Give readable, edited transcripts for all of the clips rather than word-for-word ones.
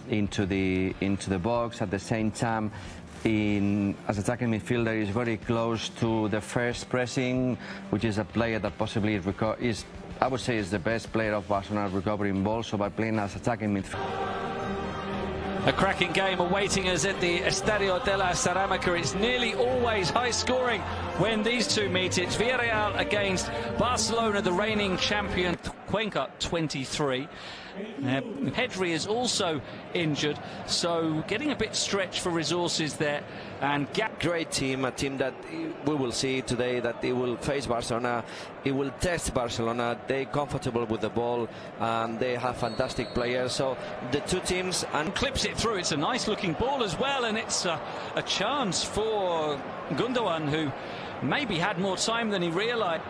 into the box. At the same time, as attacking midfielder, is very close to the first pressing, which is a player that possibly is, I would say, is the best player of Barcelona recovering balls. So by playing as attacking midfielder. A cracking game awaiting us at the Estadio de la Ceramica. It's nearly always high scoring when these two meet. It's Villarreal against Barcelona, the reigning champion. Cuenca 23. Pedri is also injured, so getting a bit stretched for resources there. And great team, a team that we will see today that it will face Barcelona, it will test Barcelona. They're comfortable with the ball and they have fantastic players. So the two teams, and clips it through. It's a nice looking ball as well, and it's a chance for Gundogan, who maybe had more time than he realized.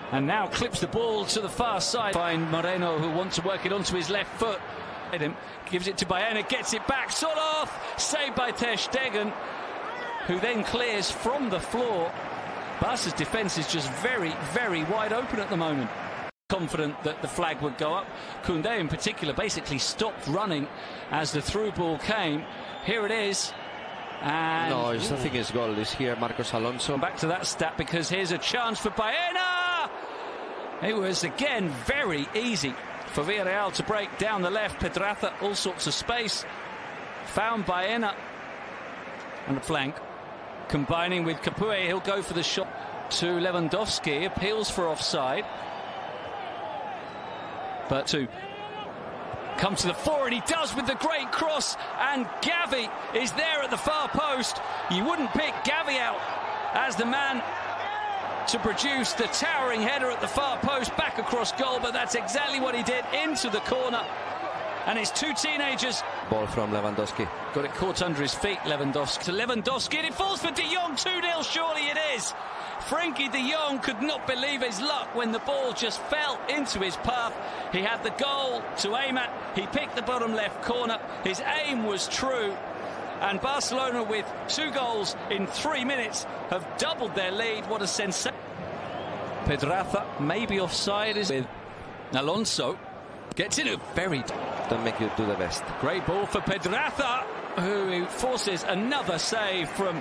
And now clips the ball to the far side. Find Moreno, who wants to work it onto his left foot. Gives it to Baena, gets it back, sort of saved by Ter Stegen, who then clears from the floor. Barca's defence is just very, very wide open at the moment. Confident that the flag would go up. Koundé in particular basically stopped running as the through ball came. Here it is. And no, I think his goal is here, Marcos Alonso. Back to that stat, because here's a chance for Baena. It was again very easy for Villarreal to break down the left. Pedraza, all sorts of space. Found Baena on the flank. Combining with Capoue, he'll go for the shot to Lewandowski. Appeals for offside. But to come to the fore, and he does with the great cross. And Gavi is there at the far post. You wouldn't pick Gavi out as the man to produce the towering header at the far post back across goal, but that's exactly what he did, into the corner. And it's two teenagers. Ball from Lewandowski. Got it caught under his feet, Lewandowski. To Lewandowski, and it falls for De Jong. 2-0, surely it is. Frankie De Jong could not believe his luck when the ball just fell into his path. He had the goal to aim at. He picked the bottom left corner. His aim was true. And Barcelona, with 2 goals in 3 minutes, have doubled their lead. What a sensation. Pedraza maybe offside is with Alonso. Gets in a very... Don't make you do the best. Great ball for Pedraza, who forces another save from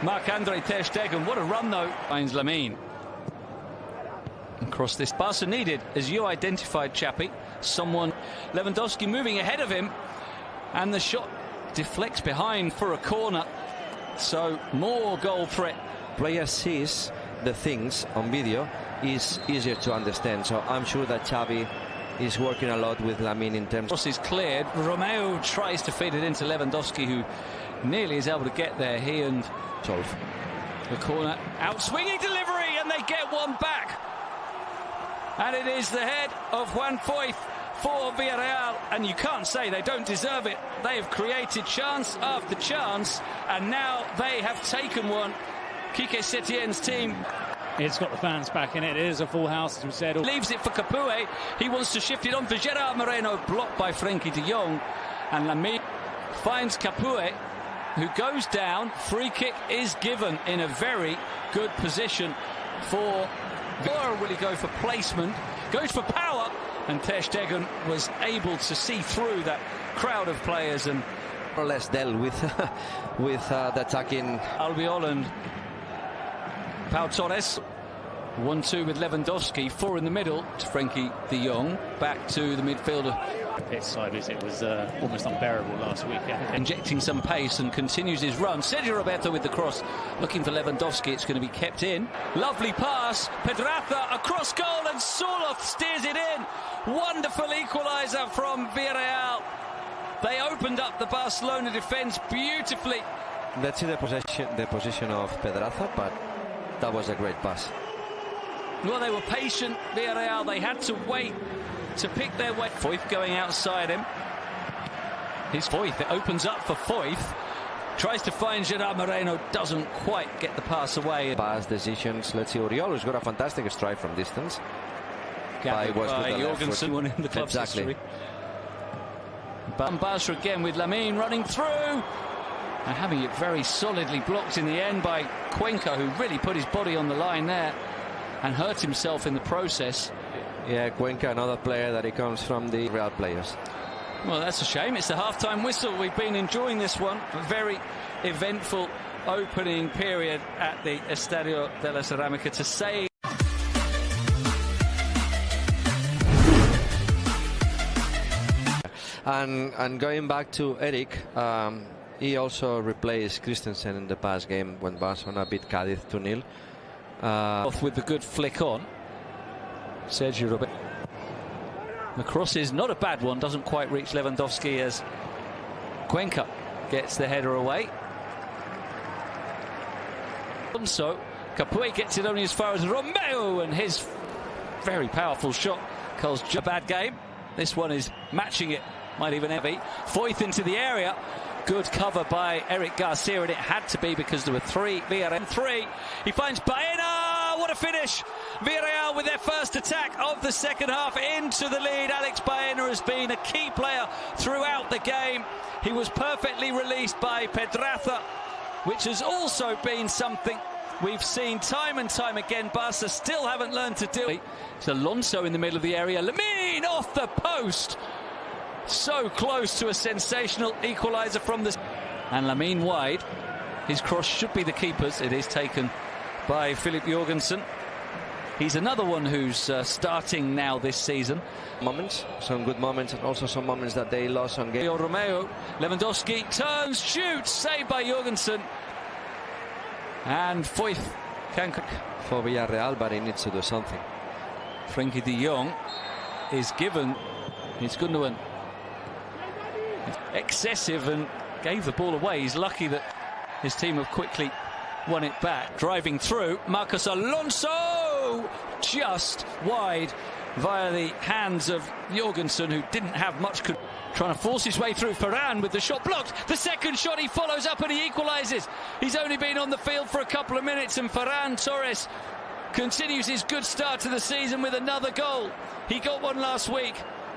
Marc-Andre Ter Stegen. What a run, though. Finds Lamine. Across this. Barca needed, as you identified, Chappie, someone. Lewandowski moving ahead of him. And the shot deflects behind for a corner. So more goal threat. Player sees the things on video is easier to understand. So I'm sure that Xavi is working a lot with Lamine in terms. Cross is cleared. Romeo tries to feed it into Lewandowski, who nearly is able to get there. He and Solf. The corner, out swinging delivery, and they get one back. And it is the head of Juan Foyth for Villarreal, and you can't say they don't deserve it. They have created chance after chance, and now they have taken one. Quique Setien's team. It's got the fans back in it. It is a full house, as we said. Leaves it for Capoue. He wants to shift it on for Gerard Moreno, blocked by Frankie de Jong. And Lamine finds Capoue, who goes down. Free kick is given in a very good position for... Or will he go for placement? Goes for power. And Ter Stegen was able to see through that crowd of players and more or less dealt with the attacking. Albiol and Pau Torres. 1-2 with Lewandowski. 4 in the middle to Frankie de Jong. Back to the midfielder. Pitch sideways, it was almost unbearable last weekend. Injecting some pace and continues his run. Sergio Roberto with the cross. Looking for Lewandowski. It's going to be kept in. Lovely pass. Pedraza across goal, and Soloth steers it in. Wonderful equaliser from Villarreal. They opened up the Barcelona defence beautifully. Let's see the position of Pedraza, but that was a great pass. Well, they were patient, Villarreal. They had to wait to pick their way. Foyth going outside him. Here's Foyth. It opens up for Foyth. Tries to find Gerard Moreno. Doesn't quite get the pass away. Pass decisions. Let's see. Oriol has got a fantastic strike from distance. By Jorgensen, one in the club's history. Barca again with Lamine running through. And having it very solidly blocked in the end by Cuenca, who really put his body on the line there and hurt himself in the process. Yeah, Cuenca, another player that he comes from the Real players. Well, that's a shame. It's the half-time whistle. We've been enjoying this one. A very eventful opening period at the Estadio de la Ceramica to say. And going back to Eric, he also replaced Christensen in the past game when Barcelona beat Cádiz 2-0. Off with the good flick on. Sergio Roberto. The cross is not a bad one, doesn't quite reach Lewandowski as Cuenca gets the header away. So Capuey gets it only as far as Romeo, and his very powerful shot calls a bad game. This one is matching it, might even heavy. Foyth into the area. Good cover by Eric Garcia, and it had to be because there were three. Villarreal 3. He finds Baena. What a finish! Villarreal with their first attack of the second half into the lead. Alex Baena has been a key player throughout the game. He was perfectly released by Pedraza, which has also been something we've seen time and time again. Barca still haven't learned to do. It's Alonso in the middle of the area. Lamine off the post. So close to a sensational equaliser from the... And Lamine wide. His cross should be the keeper's. It is taken by Philip Jorgensen. He's another one who's starting now this season. Moments, some good moments, and also some moments that they lost on game. Romeo, Lewandowski turns, shoots, saved by Jorgensen. And Foyth can... For Villarreal, but he needs to do something. Frenkie de Jong is given. It's Gundogan. Excessive and gave the ball away. He's lucky that his team have quickly won it back. Driving through, Marcos Alonso just wide via the hands of Jorgensen, who didn't have much. Trying to force his way through. Ferran with the shot blocked. The second shot he follows up and he equalises. He's only been on the field for a couple of minutes, and Ferran Torres continues his good start to the season with another goal. He got one last week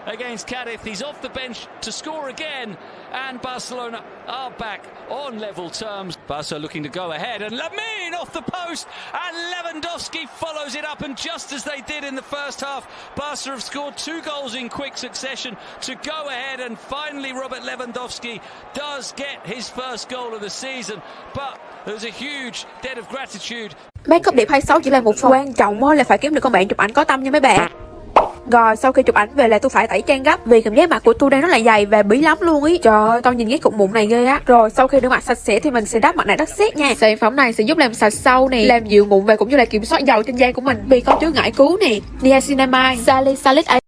against Cádiz. He's off the bench to score again, and Barcelona are back on level terms. Barca looking to go ahead, and Lamine off the post, and Lewandowski follows it up, and just as they did in the first half, Barca have scored 2 goals in quick succession to go ahead, and finally Robert Lewandowski does get his first goal of the season. But there's a huge debt of gratitude. Make up điểm 26 chỉ là một phần quan trọng là phải kiếm được con bạn chụp ảnh có tâm nha mấy bạn. Rồi sau khi chụp ảnh về là tôi phải tẩy trang gấp vì cảm giác mặt của tôi đang rất là dày và bí lắm luôn ý. Trời ơi, tao nhìn cái cục mụn này ghê á. Rồi sau khi rửa mặt sạch sẽ thì mình sẽ đắp mặt nạ đất sét nha. Sản phẩm này sẽ giúp làm sạch sâu nè, làm dịu mụn và cũng như là kiểm soát dầu trên da của mình vì có chứa ngải cứu nè, niacinamide, salicylic acid.